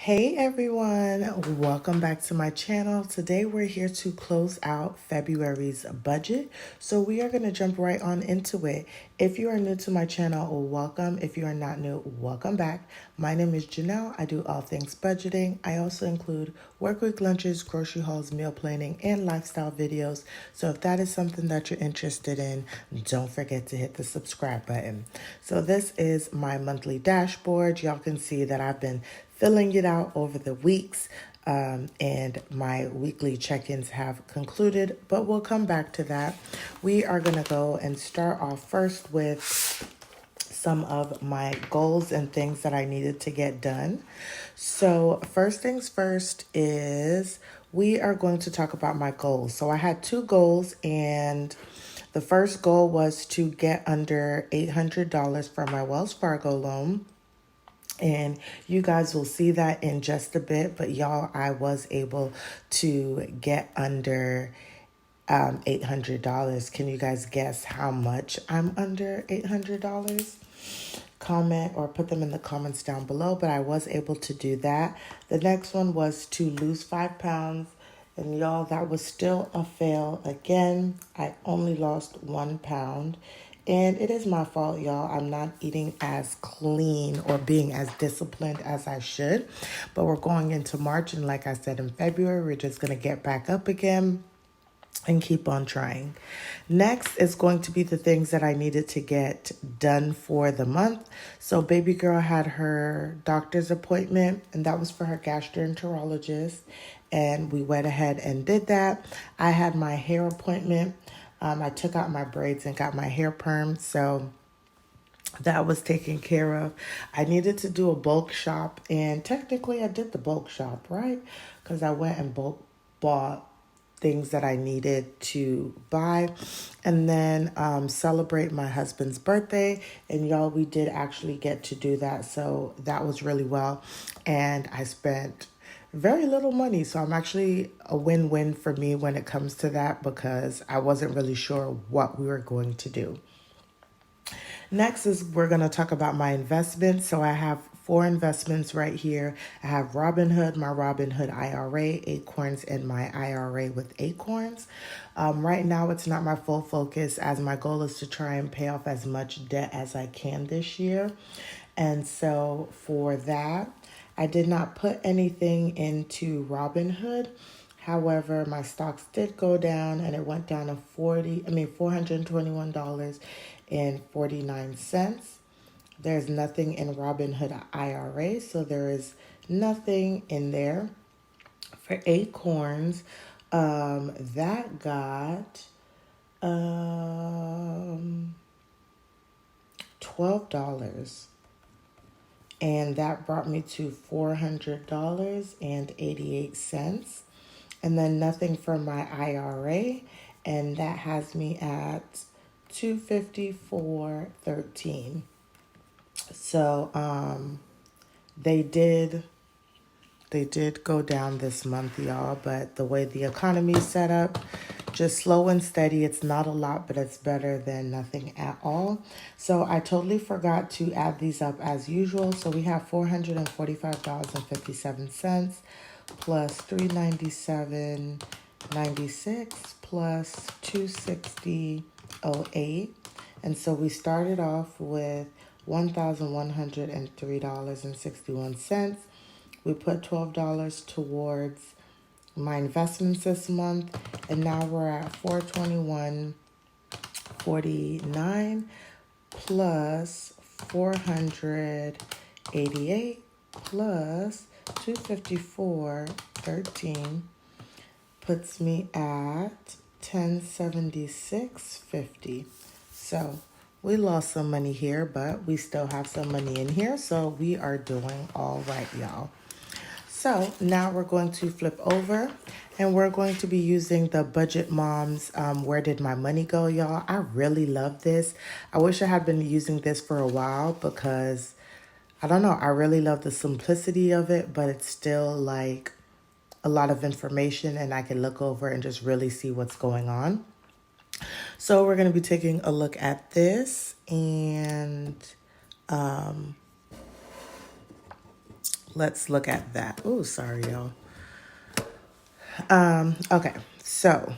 Hey everyone, welcome back to my channel. Today we're here to close out February's budget. So we are going to jump right on into it. If you are new to my channel, welcome. If you are not new, welcome back. My name is Janelle. I do all things budgeting. I also include work week lunches, grocery hauls, meal planning, and lifestyle videos. So if that is something that you're interested in, don't forget to hit the subscribe button. So this is my monthly dashboard. Y'all can see that I've been filling it out over the weeks, and my weekly check-ins have concluded, but we'll come back to that. We are going to go and start off first with some of my goals and things that I needed to get done. So first things first is we are going to talk about my goals. So I had two goals, and the first goal was to get under $800 for my Wells Fargo loan. And you guys will see that in just a bit. But y'all, I was able to get under $800. Can you guys guess how much I'm under $800? Comment or put them in the comments down below. But I was able to do that. The next one was to lose 5 pounds. And y'all, that was still a fail. Again, I only lost 1 pound. And it is my fault, y'all. I'm not eating as clean or being as disciplined as I should. But we're going into March, and like I said, in February, we're just going to get back up again and keep on trying. Next is going to be the things that I needed to get done for the month. So baby girl had her doctor's appointment, and that was for her gastroenterologist. And we went ahead and did that. I had my hair appointment. I took out my braids and got my hair permed, so that was taken care of. I needed to do a bulk shop, and technically I did the bulk shop, right? Because I went and bulk bought things that I needed to buy, and then celebrate my husband's birthday. And y'all, we did actually get to do that, so that was really well. And I spent very little money. So I'm actually a win-win for me when it comes to that, because I wasn't really sure what we were going to do. Next is we're going to talk about my investments. So I have 4 investments right here. I have Robinhood, my Robinhood IRA, Acorns, and my IRA with Acorns. Right now, it's not my full focus, as my goal is to try and pay off as much debt as I can this year. And so for that, I did not put anything into Robinhood. However, my stocks did go down, and it went down to $421.49. There's nothing in Robinhood IRA, so there is nothing in there. For Acorns, that got $12. And that brought me to $400.88. And then nothing from my IRA. And that has me at $254.13. So they did go down this month, y'all. But the way the economy is set up, just slow and steady. It's not a lot, but it's better than nothing at all. So I totally forgot to add these up as usual. So we have $445.57 plus $397.96 plus $260.08. And so we started off with $1,103.61. We put $12 towards my investments this month, and now we're at $421.49 plus $488 plus $254.13 puts me at $1076.50. So we lost some money here, but we still have some money in here, so we are doing all right, y'all. So now we're going to flip over, and we're going to be using the Budget Moms Where Did My Money Go, y'all. I really love this. I wish I had been using this for a while, because I don't know, I really love the simplicity of it, but it's still like a lot of information, and I can look over and just really see what's going on. So we're going to be taking a look at this, and let's look at that. Oh, sorry, y'all. Okay, so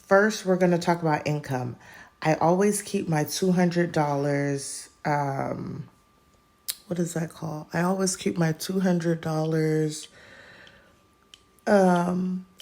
first we're going to talk about income. I always keep my $200, what is that called? I always keep my $200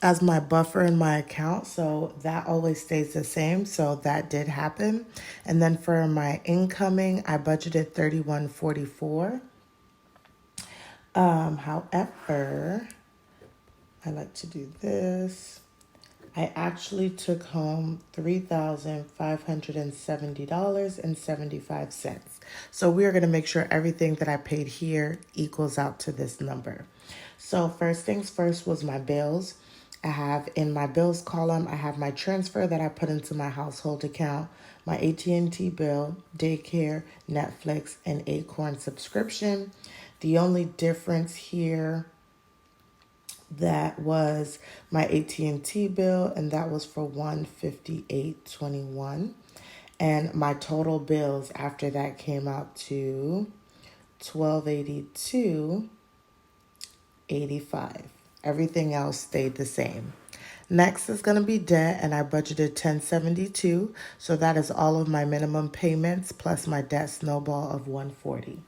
as my buffer in my account, so that always stays the same. So that did happen. And then for my incoming, I budgeted $31.44. However, I like to do this. I actually took home $3,570.75. So we are going to make sure everything that I paid here equals out to this number. So first things first was my bills. I have in my bills column, I have my transfer that I put into my household account, my AT&T bill, daycare, Netflix, and Acorn subscription. The only difference here, that was my AT&T bill, and that was for $158.21. And my total bills after that came out to $1282.85. Everything else stayed the same. Next is going to be debt, and I budgeted $1072. So that is all of my minimum payments plus my debt snowball of $140.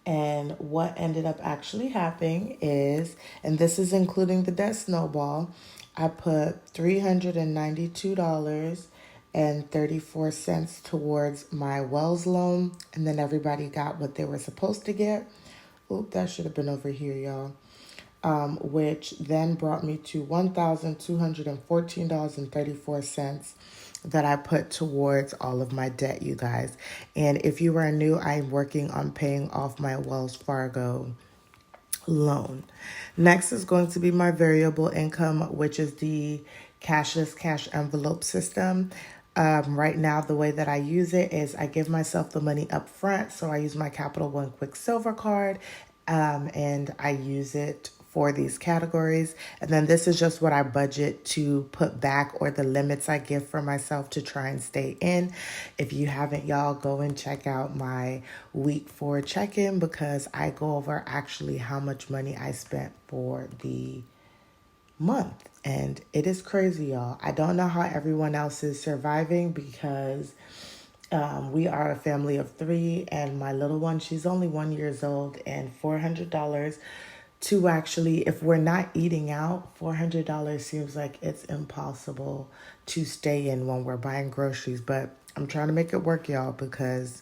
And what ended up actually happening is, and this is including the debt snowball, I put $392.34 towards my Wells loan, and then everybody got what they were supposed to get. Oop, that should have been over here, y'all. Which then brought me to $1,214.34 that I put towards all of my debt, you guys. And if you are new, I'm working on paying off my Wells Fargo loan. Next is going to be my variable income, which is the cashless cash envelope system. Right now, the way that I use it is I give myself the money up front. So I use my Capital One Quick Silver card, and I use it for these categories. And then this is just what I budget to put back, or the limits I give for myself to try and stay in. If you haven't, y'all, go and check out my week 4 check-in, because I go over actually how much money I spent for the month. And it is crazy, y'all. I don't know how everyone else is surviving, because we are a family of 3, and my little one, she's only 1 year old, and $400 to actually, if we're not eating out, $400 seems like it's impossible to stay in when we're buying groceries. But I'm trying to make it work, y'all, because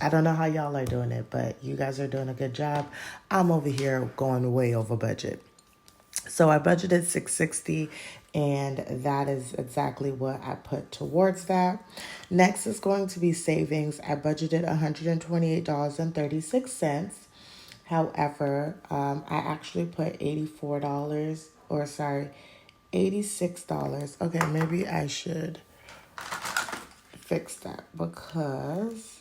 I don't know how y'all are doing it, but you guys are doing a good job. I'm over here going way over budget. So I budgeted $660, and that is exactly what I put towards that. Next is going to be savings. I budgeted $128.36. However, I actually put $86. Okay, maybe I should fix that, because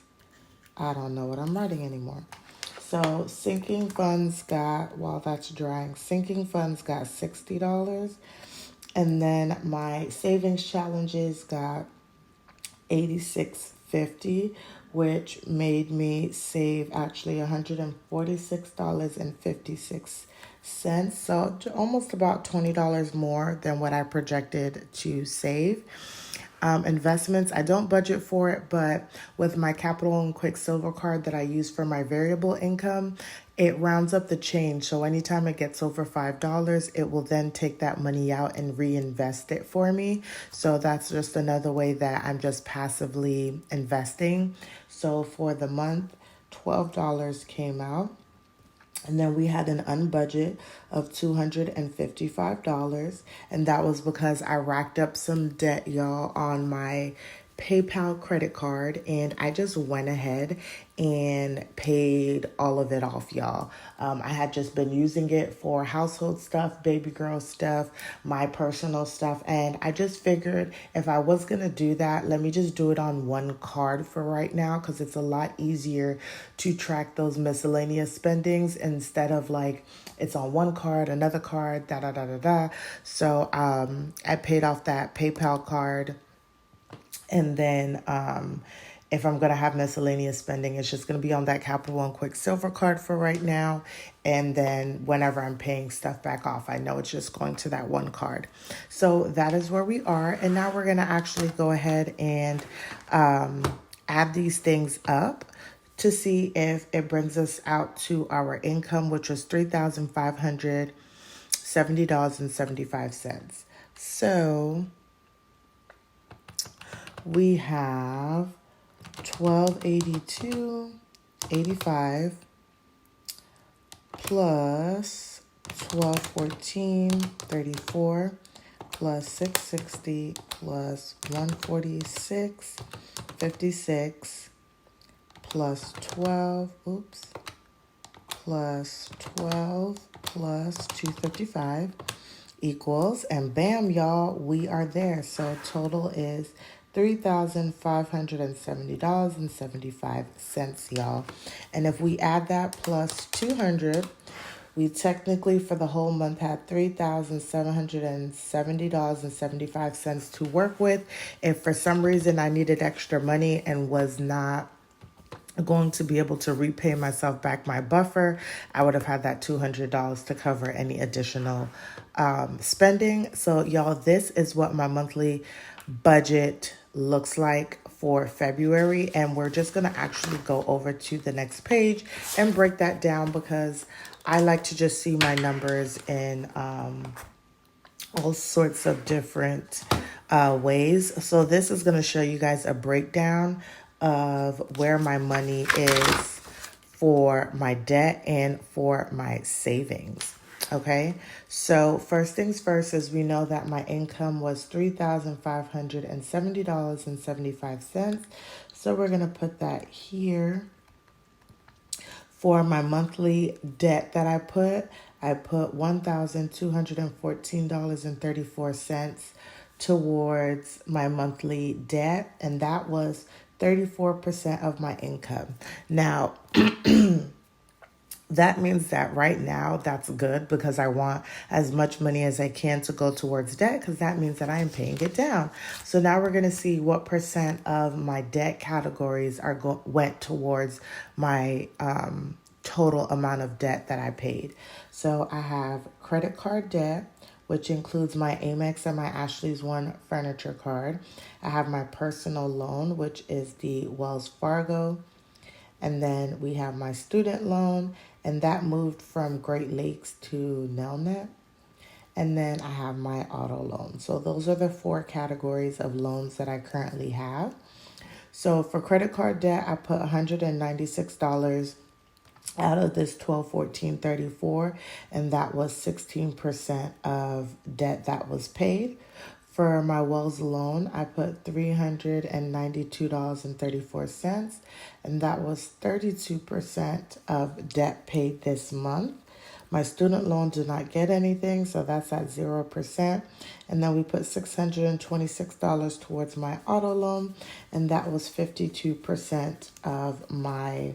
I don't know what I'm writing anymore. So sinking funds got, while that's drying, sinking funds got $60. And then my savings challenges got $86.50, which made me save actually $146.56. So almost about $20 more than what I projected to save. Investments, I don't budget for it, but with my Capital and Quick Silver card that I use for my variable income, it rounds up the change. So anytime it gets over $5, it will then take that money out and reinvest it for me. So that's just another way that I'm just passively investing. So for the month, $12 came out. And then we had an unbudget of $255. And that was because I racked up some debt, y'all, on my PayPal credit card. And I just went ahead and paid all of it off, y'all. I had just been using it for household stuff, baby girl stuff, my personal stuff. And I just figured if I was going to do that, let me just do it on one card for right now, because it's a lot easier to track those miscellaneous spendings instead of like it's on one card, another card, da da da da da. So I paid off that PayPal card. And then If I'm going to have miscellaneous spending, it's just going to be on that Capital One Quicksilver card for right now. And then whenever I'm paying stuff back off, I know it's just going to that one card. So that is where we are. And now we're going to actually go ahead and add these things up to see if it brings us out to our income, which was $3,570.75. So we have 1282.85 plus 1214.34 plus 660 plus 146.56 plus 12 plus 12 plus 255 equals, and bam, y'all, we are there. So total is $3,570.75, y'all. And if we add that plus 200, we technically for the whole month had $3,770.75 to work with. If for some reason I needed extra money and was not going to be able to repay myself back my buffer, I would have had that $200 to cover any additional spending. So y'all, this is what my monthly budget looks like for February, and we're just going to actually go over to the next page and break that down because I like to just see my numbers in all sorts of different ways. So this is going to show you guys a breakdown of where my money is for my debt and for my savings. Okay, so first things first is we know that my income was $3,570.75. So we're going to put that here. For my monthly debt that I put $1,214.34 towards my monthly debt, and that was 34% of my income. Now, that means that right now that's good because I want as much money as I can to go towards debt because that means that I am paying it down. So now we're going to see what percent of my debt categories went towards my total amount of debt that I paid. So I have credit card debt, which includes my Amex and my Ashley's One furniture card. I have my personal loan, which is the Wells Fargo. And then we have my student loan, and that moved from Great Lakes to Nelnet. And then I have my auto loan. So those are the 4 categories of loans that I currently have. So for credit card debt, I put $196 out of this 1214.34, and that was 16% of debt that was paid. For my Wells loan, I put $392.34, and that was 32% of debt paid this month. My student loan did not get anything, so that's at 0%. And then we put $626 towards my auto loan, and that was 52% of my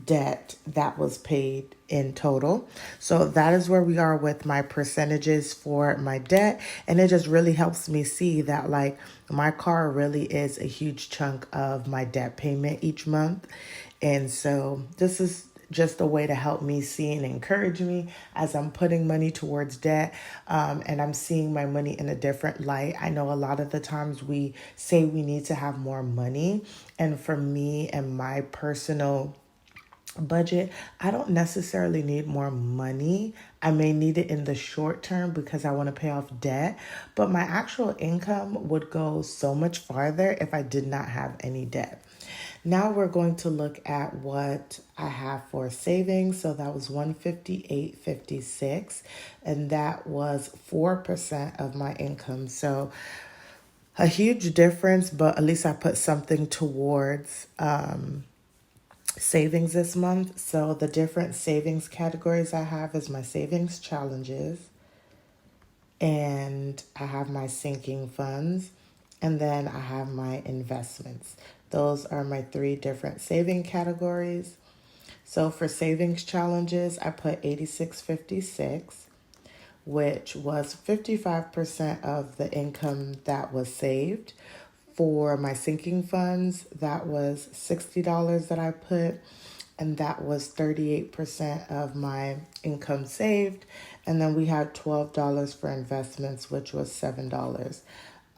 debt that was paid in total. So that is where we are with my percentages for my debt. And it just really helps me see that like my car really is a huge chunk of my debt payment each month. And so this is just a way to help me see and encourage me as I'm putting money towards debt, and I'm seeing my money in a different light. I know a lot of the times we say we need to have more money, and for me and my personal budget, I don't necessarily need more money. I may need it in the short term because I want to pay off debt, but my actual income would go so much farther if I did not have any debt. Now we're going to look at what I have for savings. So that was $158.56, and that was 4% of my income. So a huge difference, but at least I put something towards savings this month. So the different savings categories I have is my savings challenges, and I have my sinking funds, and then I have my investments. Those are my 3 different saving categories. So for savings challenges, I put $86.56, which was 55% of the income that was saved. for my sinking funds, that was $60 that I put, and that was 38% of my income saved. And then we had $12 for investments, which was $7.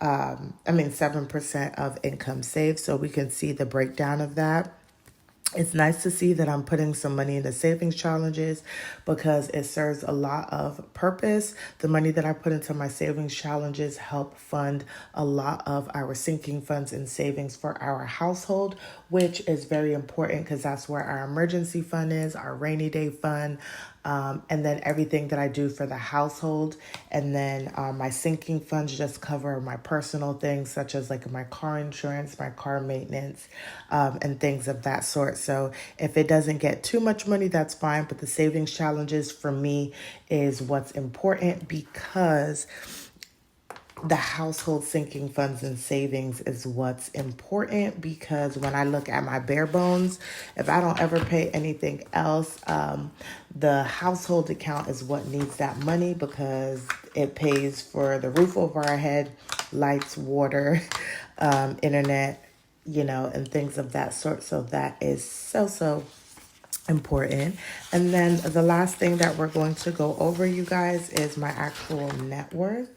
7% of income saved. So we can see the breakdown of that. It's nice to see that I'm putting some money into savings challenges because it serves a lot of purpose. The money that I put into my savings challenges help fund a lot of our sinking funds and savings for our household, which is very important because that's where our emergency fund is, our rainy day fund, and then everything that I do for the household. And then my sinking funds just cover my personal things such as like my car insurance, my car maintenance, and things of that sort. So if it doesn't get too much money, that's fine. But the savings challenges for me is what's important because the household sinking funds and savings is what's important, because when I look at my bare bones, if I don't ever pay anything else, the household account is what needs that money because it pays for the roof over our head, lights, water, internet, and things of that sort. So that is so important. And then the last thing that we're going to go over, you guys, is my actual net worth.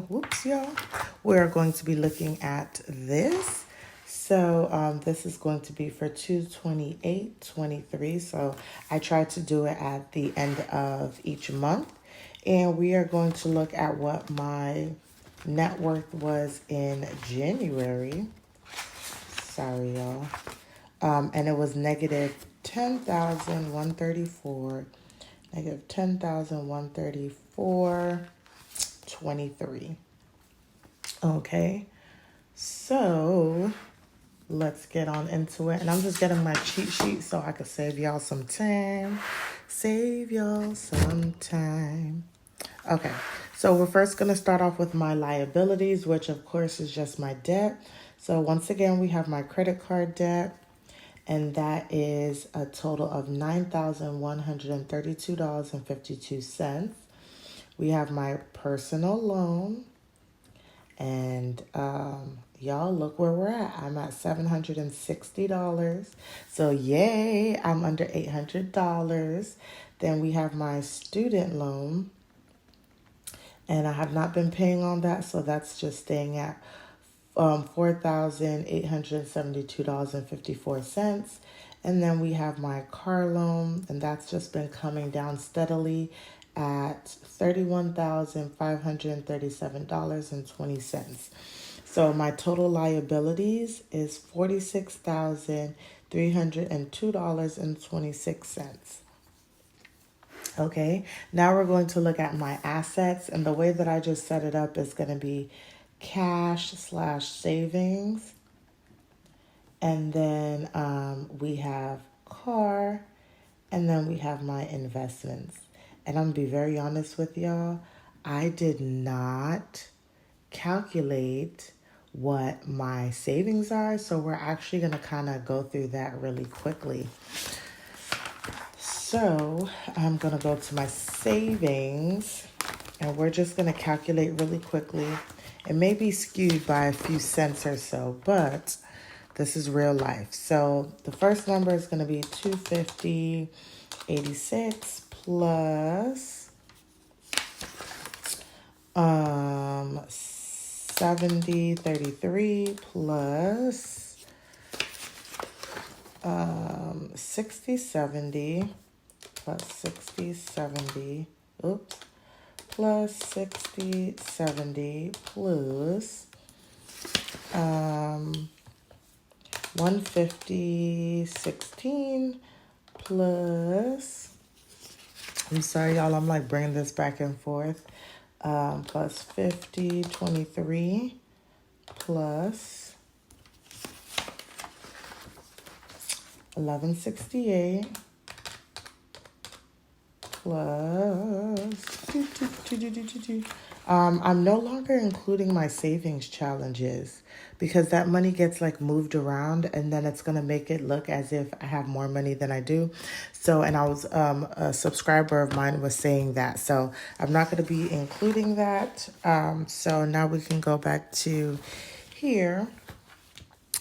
Whoops, y'all. We're going to be looking at this. So this is going to be for 2/28/23. So I try to do it at the end of each month. And we are going to look at what my net worth was in January. Sorry, y'all. And it was negative 10,134. Negative 10,134.23. Okay, so let's get on into it. And I'm just getting my cheat sheet so I can save y'all some time. Okay, so we're first going to start off with my liabilities, which of course is just my debt. So once again, we have my credit card debt. And that is a total of $9,132.52. We have my personal loan. And y'all, look where we're at. I'm at $760. So yay, I'm under $800. Then we have my student loan. And I have not been paying on that, so that's just staying at $4,872.54. And then we have my car loan, and that's just been coming down steadily at $31,537.20. So my total liabilities is $46,302.26. Okay, now we're going to look at my assets, and the way that I just set it up is going to be cash/savings, and then we have car, and then we have my investments. And I'm gonna be very honest with y'all, I did not calculate what my savings are, so we're actually gonna kind of go through that really quickly. So I'm gonna go to my savings, and we're just gonna calculate really quickly. It may be skewed by a few cents or so, but this is real life. So the first number is going to be 250.86 plus 70.33 plus 60.70 plus 60.70. Oops. Plus 60.70 plus 150.16 plus, I'm sorry y'all, I'm like bringing this back and forth, plus 50.23 plus 1168 plus I'm no longer including my savings challenges because that money gets like moved around and then it's going to make it look as if I have more money than I do. So, and I was, a subscriber of mine was saying that. So I'm not going to be including that. So now we can go back to here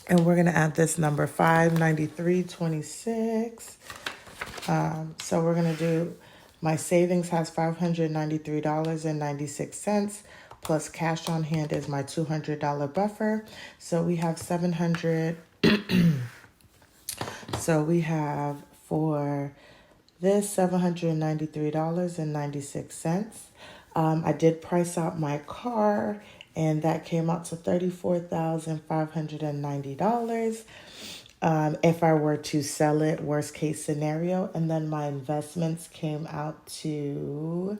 and we're going to add this number 593.26. So we're going to do, my savings has $593.96 plus cash on hand is my $200 buffer. So we have 700. So we have for this $793.96. I did price out my car and that came out to $34,590. If I were to sell it, worst case scenario. And then my investments came out to,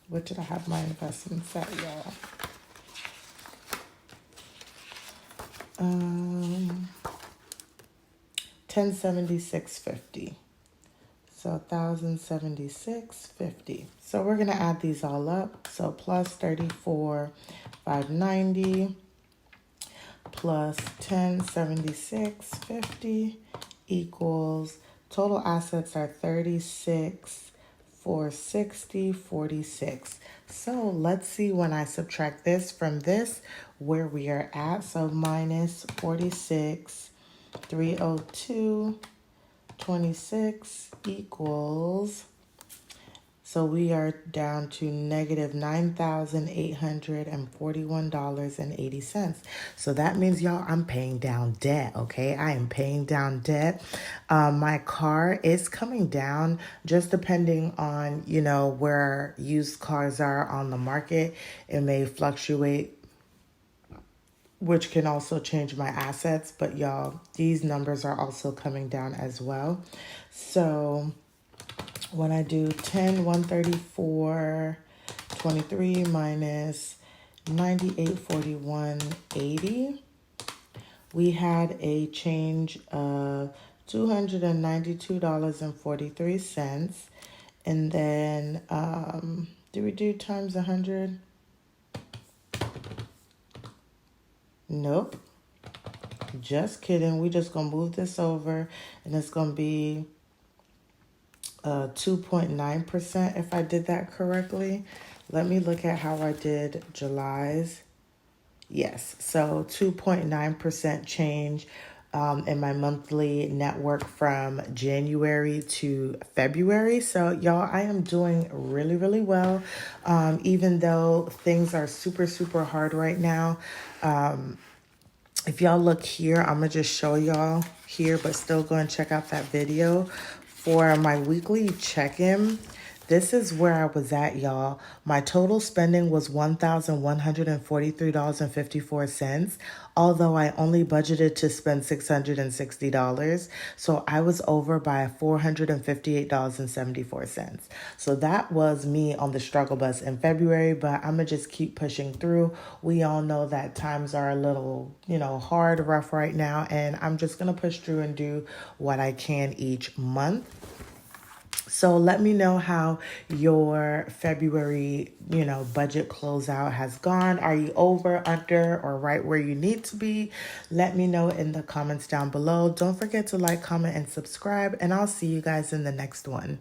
what did I have my investments at, y'all? 1076.50. So 1076.50. So we're gonna add these all up. So plus 34,590 plus 1076.50 equals, total assets are 36,460.46. So let's see when I subtract this from this where we are at. So minus 46,302.26 equals, so we are down to negative $9,841.80. So that means, y'all, I'm paying down debt, okay? I am paying down debt. My car is coming down just depending on, you know, where used cars are on the market. It may fluctuate, which can also change my assets. But, y'all, these numbers are also coming down as well. So when I do 10,134.23 minus 9841.80, we had a change of $292.43. And then, do we do times 100? Nope. Just kidding. We just gonna move this over and it's gonna be 2.9% if I did that correctly. Let me look at how I did July's. Yes, so 2.9% change in my monthly network from January to February. So y'all, I am doing really, really well. Even though things are super, super hard right now. If y'all look here, I'm going to just show y'all here, but still go and check out that video. For my weekly check-in, this is where I was at, y'all. My total spending was $1,143.54, although I only budgeted to spend $660. So I was over by $458.74. So that was me on the struggle bus in February, but I'm going to just keep pushing through. We all know that times are a little, you know, hard, rough right now, and I'm just going to push through and do what I can each month. So let me know how your February, you know, budget closeout has gone. Are you over, under, or right where you need to be? Let me know in the comments down below. Don't forget to like, comment, and subscribe, and I'll see you guys in the next one.